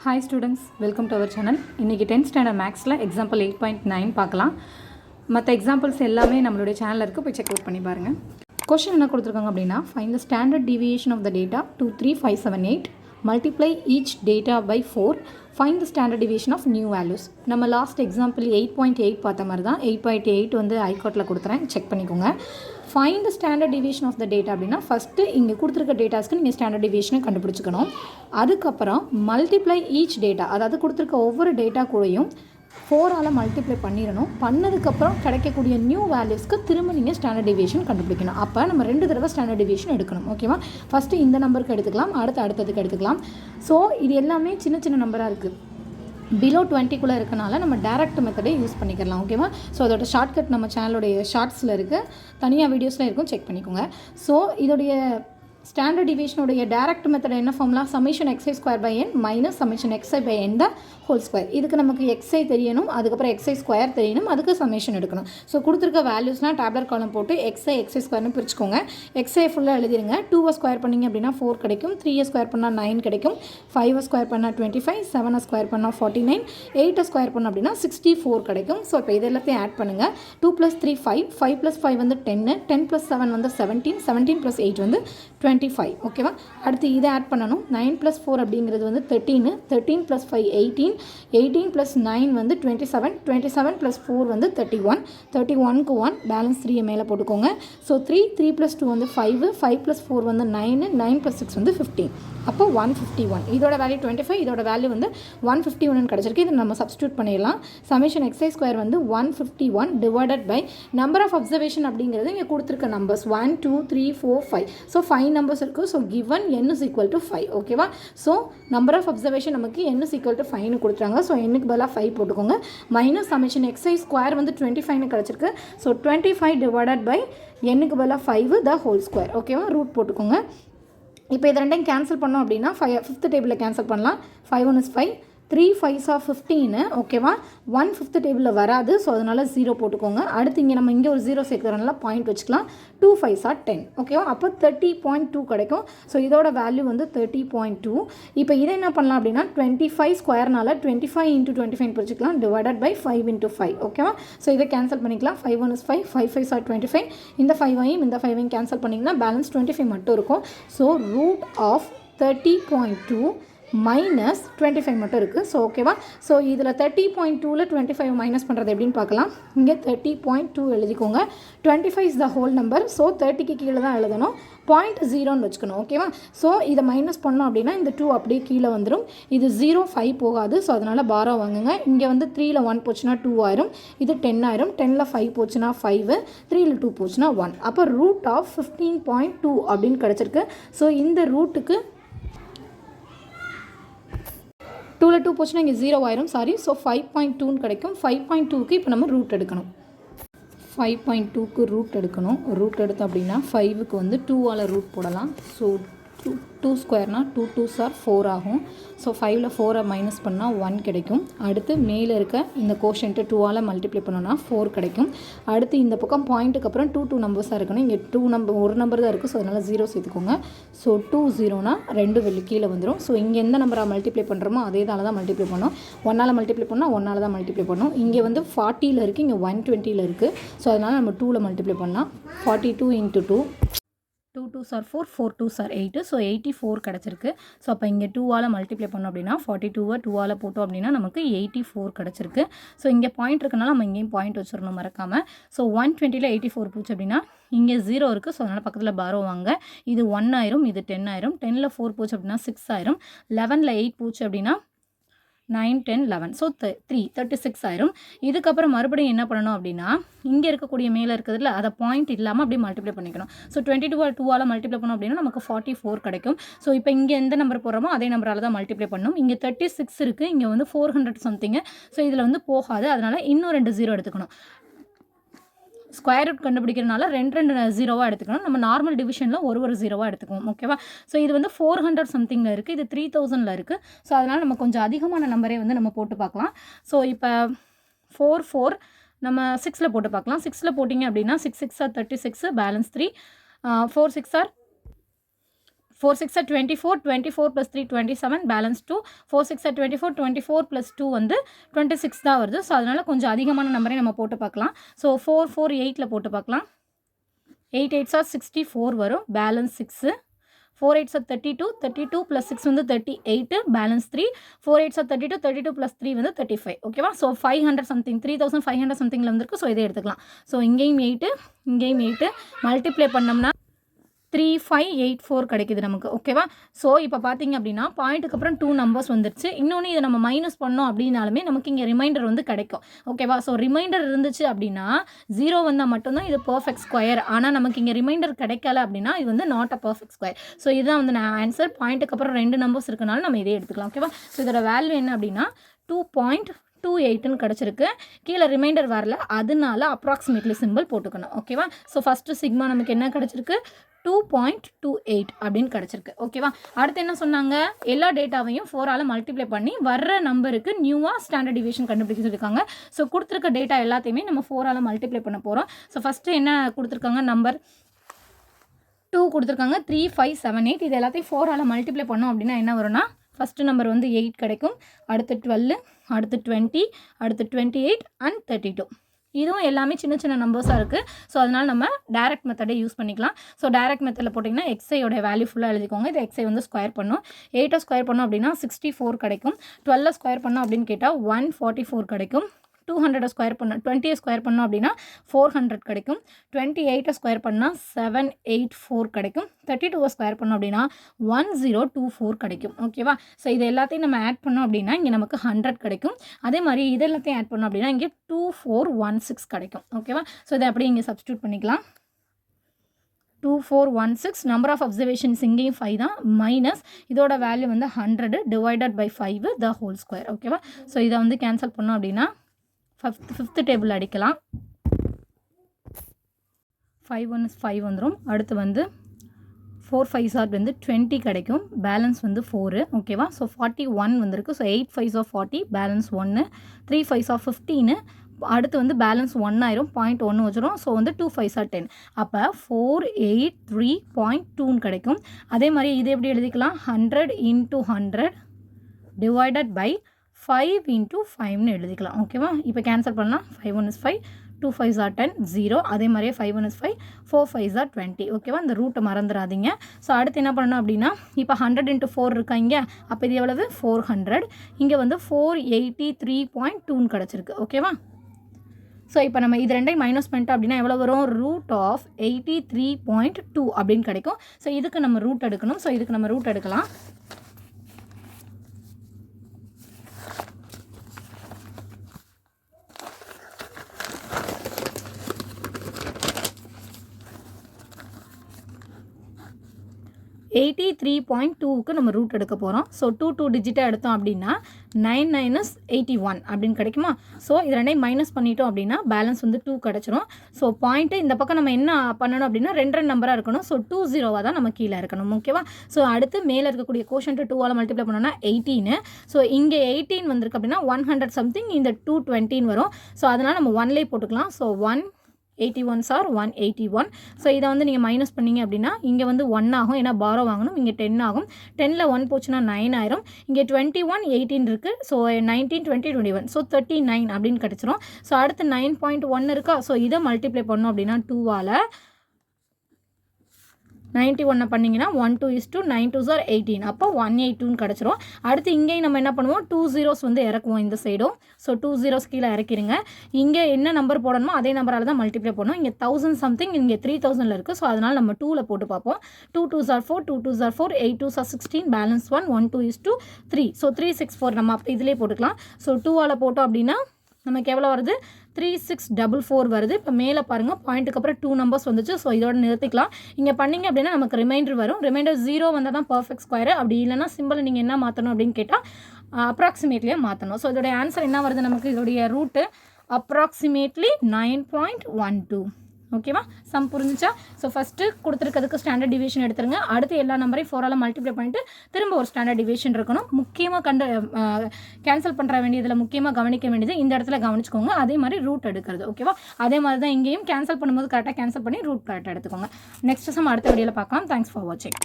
Hi students, welcome to our channel. இன்னைக்கு 10th standard mathsல example 8.9 பார்க்கலாம். மற்ற எக்ஸாம்பிள்ஸ் எல்லாமே நம்மளுடைய சேனலில் இருக்குது, போய் செக் அவுட் பண்ணி பாருங்கள். கொஷின் என்ன கொடுத்துருக்காங்க அப்படின்னா, find the standard deviation of the data 23578, multiply each data by 4, find the standard deviation of new values. நம்ம லாஸ்ட் எக்ஸாம்பிள் 8.8 பார்த்த மாதிரி தான். 8.8 வந்து ஐகாட்டில் கொடுத்துறேன், செக் பண்ணிக்கோங்க. Find the standard deviation of the data அப்படின்னா ஃபஸ்ட்டு இங்கே கொடுத்துருக்க டேட்டாஸ்க்கு நீங்கள் ஸ்டாண்டர்ட் டிவியேஷனை கண்டுபிடிச்சிக்கணும். அதுக்கப்புறம் மல்டிப்ளை ஈச் டேட்டா, அதாவது கொடுத்துருக்க ஒவ்வொரு டேட்டா கூடயும் 4ஆல் மல்டிப்ளை பண்ணிடணும். பண்ணதுக்கப்புறம் கிடைக்கக்கூடிய நியூ வேல்யூஸ்க்கு திரும்ப நீங்கள் ஸ்டாண்டர்ட் டிவியேஷன் கண்டுபிடிக்கணும். அப்போ நம்ம 2 தடவை ஸ்டாண்டர்ட் டிவியேஷன் எடுக்கணும். ஓகேவா? ஃபஸ்ட்டு இந்த நம்பருக்கு எடுத்துக்கலாம், அடுத்ததுக்கு எடுத்துக்கலாம். ஸோ இது எல்லாமே சின்ன சின்ன நம்பராக இருக்குது. பிலோ 20குள்ளே இருக்கனால நம்ம டேரக்ட் மெத்தடே யூஸ் பண்ணிக்கலாம். ஓகேவா? ஸோ அதோட ஷார்ட்கட் நம்ம சேனலுடைய ஷார்ட்ஸில் இருக்குது, தனியாக வீடியோஸில் இருக்கும், செக் பண்ணிக்கோங்க. ஸோ இதோடைய ஸ்டாண்டர்ட் டிவியேஷனுடைய டேரக்ட் மெத்தட் என்ன formula? Summation xi square by n minus summation xi by n the whole square. இதுக்கு நமக்கு xi தெரியணும், அதுக்கப்புறம் xi ஸ்கொயர் தெரியணும், அதுக்கு சமேஷன் எடுக்கணும். ஸோ கொடுத்துருக்க வேல்யூஸ்லாம் டேப்லர் காலம் போட்டு xi ஸ்கொயர்னு பிரிச்சுக்கோங்க. xi ஃபுல்லாக எழுதிருங்க. 2 ஸ்கொயர் பண்ணிங்க அப்படின்னா 4 கிடைக்கும், 3 ஸ்கொயர் பண்ணால் 9 கிடைக்கும், 5 ஸ்கொயர் பண்ணால் 25, 7 ஸ்கொயர் பண்ணால் 49, 8 ஸ்கொயர் பண்ணோம் அப்படின்னா 64 கிடைக்கும். ஸோ இப்போ இது எல்லாத்தையும் ஆட் பண்ணுங்கள். 2 + 3 5, 5 + 5 வந்து 10, 10 + 7 வந்து 17, 17 + 8 வந்து 25. ஓகேவா? அடுத்து இதை ஆட் பண்ணணும். 9 + 4 அப்படிங்கிறது வந்து 13, 13 + 5 18, 18 + 9 வந்து 27, 27 + 4 வந்து 31, 31க்கு 1 பேலன்ஸ் 3 மேலே போட்டுக்கோங்க. ஸோ 3 + 2 வந்து 5, 5 + 4 வந்து 9, 9 + 6 வந்து 15. அப்போ 151. இதோட வேல்யூ 25, இதோட வேல்யூ வந்து 151 கிடச்சிருக்கு. இதை நம்ம சப்ஸ்டியூட் பண்ணிடலாம். சமேஷன் xi ஸ்கொயர் வந்து 151 divided by number of observation அப்படிங்கிறது இங்கே கொடுத்துருக்க நம்பர்ஸ் 1 2 3 4 5. ஸோ 5 நம்பர்ஸ் இருக்குது. So given n is equal to 5. ஓகேவா? ஸோ நம்பர் ஆஃப் அப்சர்வேஷன் நமக்கு n is equal to 5னு கொடுத்துறாங்க. ஸோ என்னுக்கு பதிலாக 5 போட்டுக்கோங்க. மைனஸ் சமேஷன் xi ஸ்கொயர் வந்து 25னு கிடச்சிருக்கு. ஸோ 25 டிவைடட் பை என்னுக்கு பதிலாக 5 த ஹோல் ஸ்கொயர். ஓகேவா? ரூட் போட்டுக்கோங்க. இப்போ இது ரெண்டையும் கேன்சல் பண்ணோம் அப்படின்னா 5th டேபிளில் கேன்சல் பண்ணலாம். 5 1 is 5, 3 5s are 15. ஓகேவா? 1 5th டேபிளில் வராது. ஸோ அதனால் 0 போட்டுக்கோங்க. அடுத்து இங்கே நம்ம இங்கே ஒரு 0 சேர்க்குறதுனால பாயிண்ட் வச்சுக்கலாம். 2 5s are 10. ஓகேவா? அப்போ 30.2 கிடைக்கும். ஸோ இதோட வேல்யூ வந்து 30.2. இப்போ இதை என்ன பண்ணலாம் அப்படின்னா 25 ஸ்கொயர்னால 25 × 25 பிரிச்சுக்கலாம், டிவைடட் பை 5 × 5. ஓகேவா? ஸோ இதை கேன்சல் பண்ணிக்கலாம். 5 1 is 5, 5 5s are 25. இந்த 5ஐயும் இந்த 5ஐயும் கேன்சல் பண்ணிங்கன்னா பேலன்ஸ் 25 மட்டும் இருக்கும். ஸோ ரூட் ஆஃப் 30.2 மைனஸ் 25 மட்டும் இருக்குது. ஸோ ஓகேவா? ஸோ இதில் 30.2ல் 25 மைனஸ் பண்ணுறது எப்படின்னு பார்க்கலாம். இங்கே 30.2 எழுதிக்கோங்க. 25 is the whole number. So 30க்கு கீழே தான் எழுதணும். 0.0ன்னு வச்சுக்கணும். ஓகேவா? ஸோ இதை மைனஸ் பண்ணோம் அப்படின்னா இந்த 2 அப்படியே கீழே வந்துடும். இது 0 5 போகாது. ஸோ அதனால் பாரோ வாங்குங்க. இங்கே வந்து 3ல் 1 போச்சுன்னா 2 ஆயிரும், இது 10 ஆயிரும். 10ல் 5 போச்சுன்னா 5, 3ல் 2 போச்சுன்னா 1. அப்போ ரூட் ஆஃப் 15.2 அப்படின்னு கிடச்சிருக்கு. ஸோ இந்த ரூட்டுக்கு 2ல் 2 போச்சுன்னா இங்கே 0 ஆயிரும், சாரி. ஸோ 5.2ன்னு கிடைக்கும். 5.2க்கு இப்போ நம்ம ரூட் எடுக்கணும். 5.2க்கு ரூட் எடுக்கணும். ரூட் எடுத்தோம் அப்படின்னா 5க்கு வந்து 2ஆல் ரூட் போடலாம். ஸோ 2 ஸ்கொயர்னால் 2 2s are 4 ஆகும். ஸோ 5ல் 4 மைனஸ் பண்ணால் 1 கிடைக்கும். அடுத்து மேலே இருக்க இந்த கோஷன்ட்டு 2ஆல் மல்டிப்ளை பண்ணோன்னா 4 கிடைக்கும். அடுத்து இந்த பக்கம் பாயிண்ட்டுக்கு அப்புறம் 2 நம்பர்ஸாக இருக்கணும். இங்கே 2 ஒரு நம்பர் தான் இருக்குது. ஸோ அதனால் 0 சேர்த்துக்கோங்க. ஸோ 2 0னா 2 வெளி கீழே வந்துடும். ஸோ இங்கே எந்த நம்பராக மல்டிப்ளை பண்ணுறோமோ அதே தான் மல்டிப்ளை பண்ணோம். 1ஆல் மல்டிப்ளை பண்ணால் 1ஆல் தான் மல்டிப்ளை பண்ணோம். இங்கே வந்து 40ல் இருக்குது, இங்கே 120ல் இருக்குது. ஸோ அதனால் நம்ம 2ல் மல்டிப்ளை பண்ணலாம். 42 × 2, 2 2s are 4, 4 2s are 8. So 84 கிடச்சிருக்கு. ஸோ அப்போ இங்கே 2ஆல் மல்டிப்ளை பண்ணோம் அப்படின்னா 42வை 2ஆல் போட்டோம் அப்படின்னா நமக்கு 84 கிடச்சிருக்கு. ஸோ இங்கே பாயிண்ட் இருக்கனால நம்ம இங்கேயும் பாயிண்ட் வச்சிடணும் மறக்காமல். ஸோ 120ல் 84 போச்சு அப்படின்னா இங்கே 0 இருக்குது. ஸோ அதனால் பக்கத்தில் பாரோ வாங்க. இது 1 ஆயிரும், இது 10 ஆயிரும். 10ல் 4 போச்சு அப்படின்னா 6 ஆயிரும். 11ல் 8 போச்சு அப்படின்னா 9 10 11. ஸோ 36 ஆயிரும். இதுக்கப்புறம் மறுபடியும் என்ன பண்ணணும் அப்படின்னா இங்கே இருக்கக்கூடிய மேலே இருக்கிறதுல அதை பாயிண்ட் இல்லாமல் அப்படியே மல்டிப்ளை பண்ணிக்கணும். ஸோ 22 2ஆல் மல்டிப்ளை பண்ணோம் அப்படின்னா நமக்கு 44 கிடைக்கும். ஸோ இப்போ இங்கே எந்த நம்பர் போடுறோமோ அதே நம்பரால் தான் மல்டிப்ளை பண்ணணும். இங்கே 36 இருக்குது, இங்கே வந்து 400 சம்திங்கு. ஸோ இதில் வந்து போகாது. அதனால் இன்னும் 2 0 எடுத்துக்கணும். ஸ்கொயர் ரூட் கண்டுபிடிக்கிறனால 2 0வாக எடுத்துக்கணும். நம்ம நார்மல் டிவிஷனில் ஒரு 0வாக எடுத்துக்குவோம். ஓகேவா? ஸோ இது வந்து 400 சம்திங்கில் இருக்குது, இது 3000ல் இருக்குது. ஸோ அதனால் நம்ம கொஞ்சம் அதிகமான நம்பரே வந்து நம்ம போட்டு பார்க்கலாம். ஸோ இப்போ 4 4 நம்ம 6ல் போட்டு பார்க்கலாம். 6ல் போட்டிங்க அப்படின்னா 6 6 are 36, balance 3, 4 6 are 4 6 24, 24 plus 3 27, balance 2. 4 6 24, 24 plus 2 வந்து 26 தான் வருது. ஸோ அதனால் கொஞ்சம் அதிகமான நம்பரை நம்ம போட்டு பார்க்கலாம். ஸோ 4 4 8ல் போட்டு பார்க்கலாம். 8 8s are 64 வரும், பேலன்ஸ் 6. 4 8s are 32, 32 plus 6 வந்து 38, பேலன்ஸ் 3. 4 8s are 32, 32 plus 3 வந்து 35. ஓகேவா? ஸோ 500 சம்திங் 3500 சம்திங்கில் வந்துருக்கு. ஸோ இதை எடுத்துக்கலாம். ஸோ இங்கேயும் 8 இங்கேயும் 8 மல்டிப்ளை பண்ணோம்னா 3584 கிடைக்குது நமக்கு. ஓகேவா? ஸோ இப்போ பார்த்தீங்க அப்படின்னா பாயிண்ட்டுக்கு அப்புறம் 2 நம்பர்ஸ் வந்துருச்சு. இன்னொன்று இதை நம்ம மைனஸ் பண்ணோம் அப்படின்னாலுமே நமக்கு இங்கே ரிமைண்டர் வந்து கிடைக்கும். ஓகேவா? ஸோ ரிமைண்டர் இருந்துச்சு அப்படின்னா 0 வந்தால் மட்டும்தான் இது பர்ஃபெக்ட் ஸ்கொயர். ஆனால் நமக்கு இங்கே ரிமைண்டர் கிடைக்கல அப்படின்னா இது வந்து not a perfect square. So இதுதான் வந்து நான் ஆன்சர். பாயிண்ட்டுக்கு அப்புறம் 2 நம்பர்ஸ் இருக்கனால நம்ம இதே எடுத்துக்கலாம். ஓகேவா? ஸோ இதோட வேல்யூ என்ன அப்படின்னா 2.28ன்னு கிடச்சிருக்கு. கீழே ரிமைண்டர் வரல, அதனால அப்ராக்சிமேட்லி சிம்பிள் போட்டுக்கணும். ஓகேவா? ஸோ ஃபஸ்ட்டு சிக்மா நமக்கு என்ன கிடச்சிருக்கு? 2.28 அப்படின்னு கிடச்சிருக்கு. ஓகேவா? அடுத்து என்ன சொன்னாங்க? எல்லா டேட்டாவையும் 4ஆல் மல்டிப்ளை பண்ணி வர்ற நம்பருக்கு நியூவாக ஸ்டாண்டர்ட் டிவியேஷன் கண்டுபிடிக்க சொல்லியிருக்காங்க. ஸோ கொடுத்துருக்க டேட்டா எல்லாத்தையுமே நம்ம 4ஆல் மல்டிப்ளை பண்ண போகிறோம். ஸோ ஃபஸ்ட்டு என்ன கொடுத்துருக்காங்க? நம்பர் 2 கொடுத்துருக்காங்க, 3 5 7 8. இது எல்லாத்தையும் 4ஆல் மல்டிப்ளை பண்ணோம் அப்படின்னா என்ன வரும்னா ஃபஸ்ட்டு நம்பர் வந்து 8 கிடைக்கும், அடுத்து 12, அடுத்து 20, அடுத்து 28 அண்ட் 32. இதுவும் எல்லாமே சின்ன சின்ன நம்பர்ஸாக இருக்குது. ஸோ அதனால் நம்ம டைரக்ட் மெத்தடை யூஸ் பண்ணிக்கலாம். ஸோ டைரக்ட் மெத்தடில் போட்டிங்கன்னா எக்ஸையோட வேல்யூ ஃபுல்லாக எழுதிக்கோங்க. இது எக்ஸை வந்து ஸ்கொயர் பண்ணும். 8 ஸ்கொயர் பண்ணோம் அப்படின்னா 64 கிடைக்கும். 12 ஸ்கொயர் பண்ணோம் அப்படின்னு கேட்டால் 144 கிடைக்கும். 200 ஸ்கொயர் பண்ணோம், 20 ஸ்கொயர் பண்ணோம் அப்படின்னா 400 கிடைக்கும். 28 ஸ்கொயர் பண்ணால் 784 கிடைக்கும். 32 ஸ்கொயர் பண்ணோம் அப்படின்னா 1024 கிடைக்கும். ஓகேவா? ஸோ இது எல்லாத்தையும் நம்ம ஆட் பண்ணோம் அப்படின்னா இங்கே நமக்கு 100 கிடைக்கும். அதே மாதிரி இது எல்லாத்தையும் ஆட் பண்ணோம் அப்படின்னா இங்கே 2416 கிடைக்கும். ஓகேவா? ஸோ இதை அப்படியே இங்கே சப்ஸ்டியூட் பண்ணிக்கலாம். 2416, நம்பர் ஆஃப் அப்சர்வேஷன்ஸ் இங்கேயும் 5 தான், மைனஸ் இதோட வேல்யூ வந்து 100 divided by 5 the whole square. ஓகேவா? ஸோ இதை வந்து கேன்சல் பண்ணோம் அப்படின்னா ஃபிஃப்த் டேபிள் அடிக்கலாம். 5 1 is 5 வந்துடும். அடுத்து வந்து 4 5s are வந்து 20 கிடைக்கும், பேலன்ஸ் வந்து 4. ஓகேவா? ஸோ 41 வந்திருக்கு. So 8 5s are 40, balance 1. 3 5s are 15, அடுத்து வந்து பேலன்ஸ் 1 ஆயிரும், 0.1 வச்சிரும். ஸோ வந்து 2 5s are 10. அப்போ 483.2 கிடைக்கும். அதே மாதிரி இது எப்படி எழுதிக்கலாம்? 100 into 100 டிவைடட் பை 5 into 5ன்னு எழுதிக்கலாம். ஓகேவா? இப்போ கேன்சல் பண்ணலாம். 5 1 is 5, 2 5s are 10, 0. அதே மாதிரியே 5 1 is 5, 4 5s are 20. ஓகேவா? இந்த ரூட்டை மறந்துடாதீங்க. ஸோ அடுத்து என்ன பண்ணணும் அப்படின்னா இப்போ 100 into 4 இருக்கா இங்கே, அப்போ இது எவ்வளவு? 400. இங்கே வந்து 483.2ன்னு கிடச்சிருக்கு. ஓகேவா? ஸோ இப்போ நம்ம இது ரெண்டையும் மைனஸ் பண்ணிட்டோம் அப்படின்னா எவ்வளோ வரும்? ரூட் ஆஃப் 83.2 அப்படின்னு கிடைக்கும். ஸோ இதுக்கு நம்ம ரூட் எடுக்கணும். ஸோ இதுக்கு நம்ம ரூட் எடுக்கலாம். $83.2க்கு நம்ம ரூட் எடுக்க போகிறோம். ஸோ 2 டிஜிட்டாக எடுத்தோம் அப்படின்னா 9 9 is 81 அப்படின்னு கிடைக்குமா? ஸோ இது ரெண்டையும் மைனஸ் பண்ணிட்டோம் அப்படின்னா பேலன்ஸ் வந்து 2 கிடச்சிரும். ஸோ பாயிண்ட்டு இந்த பக்கம் நம்ம என்ன பண்ணணும் அப்படின்னா 2 நம்பராக இருக்கணும். ஸோ 2 0வாக தான் நம்ம கீழே இருக்கணும். ஓகேவா? ஸோ அடுத்து மேலே இருக்கக்கூடிய கோஷன்ட்டு 2ஆல் மல்டிப்ளை பண்ணோம்னா 18. ஸோ இங்கே 18 வந்திருக்கு அப்படின்னா 100 சம்திங், இந்த 220 வரும். ஸோ அதனால் நம்ம 1லேயே போட்டுக்கலாம். So 181s are 181. ஸோ இதை வந்து நீங்கள் மைனஸ் பண்ணிங்க அப்படின்னா இங்கே வந்து 1 ஆகும், ஏன்னா பாரோ வாங்கணும். இங்கே 10 ஆகும். 10ல் 1 போச்சுன்னா 9 ஆயிரும். இங்கே 21 18 இருக்குது. ஸோ 19 20 21, ஸோ 39 அப்படின்னு கிடச்சிரும். ஸோ அடுத்து 9.1 இருக்கா? ஸோ இதை மல்டிப்ளை பண்ணோம் அப்படின்னா 2ஆல் 91 பண்ணிங்கன்னா 1 2 is 2, 9 2s are 18. அப்போ 182ன்னு கிடச்சிரும். அடுத்து இங்கேயும் நம்ம என்ன பண்ணுவோம்? 2 zeros வந்து இறக்குவோம் இந்த சைடும். ஸோ 2 zeros கீழே இறக்கிடுங்க. இங்கே என்ன நம்பர் போடணுமோ அதே நம்பரால் தான் மல்டிப்ளை பண்ணணும். இங்கே 1000 சம்திங், இங்கே 3000ல் இருக்குது. ஸோ அதனால் நம்ம 2ல் போட்டு பார்ப்போம். 2 2s are 4, 2 2s are 4, 8 2s are 16, balance 1, 1 2 is 2, 3. So 364 நம்ம அப்போ இதிலே போட்டுக்கலாம். ஸோ 2ஆல் போட்டோம் அப்படின்னா நமக்கு எவ்வளோ வருது? 3644 வருது. இப்போ மேலே பாருங்கள், பாயிண்ட்டுக்கு அப்புறம் 2 நம்பர்ஸ் வந்துச்சு. ஸோ இதோட நிறுத்திக்கலாம். இங்கே பண்ணிங்க அப்படின்னா நமக்கு ரிமைண்டர் வரும். ரிமைண்டர் 0 வந்தால் தான் பர்ஃபெக்ட் ஸ்கொயர். அப்படி இல்லைனா சிம்பிள் நீங்கள் என்ன மாற்றணும் அப்படின்னு கேட்டால் அப்ராக்சிமேட்லியாக மாற்றணும். ஸோ இதோடைய ஆன்சர் என்ன வருது நமக்கு? இதோடைய ரூட்டு அப்ராக்சிமேட்லி 9.12. ஓகேவா? சம் புரிஞ்சிச்சா? ஸோ ஃபஸ்ட்டு கொடுத்துருக்கிறதுக்கு ஸ்டாண்டர்ட் டிவியேஷன் எடுத்துருங்க. அடுத்து எல்லா நம்பரையும் 4ஆல் மல்டிப்ளை பண்ணிட்டு திரும்ப ஒரு ஸ்டாண்டர்ட் டிவியேஷன் இருக்கணும். முக்கியமாக கேன்சல் பண்ணுற வேண்டியதில் முக்கியமாக கவனிக்க வேண்டியது இந்த இடத்துல கவனிச்சுக்கோங்க. அதே மாதிரி ரூட் எடுக்கிறது. ஓகேவா? அதே மாதிரி தான் இங்கேயும் கேன்சல் பண்ணும்போது கரெக்டாக கேன்சல் பண்ணி ரூட் கரெக்டாக எடுத்துக்கோங்க. நெக்ஸ்ட் சம் அடுத்த வீடியோவில் பார்க்கலாம். தேங்க்ஸ் ஃபார் வாட்சிங்.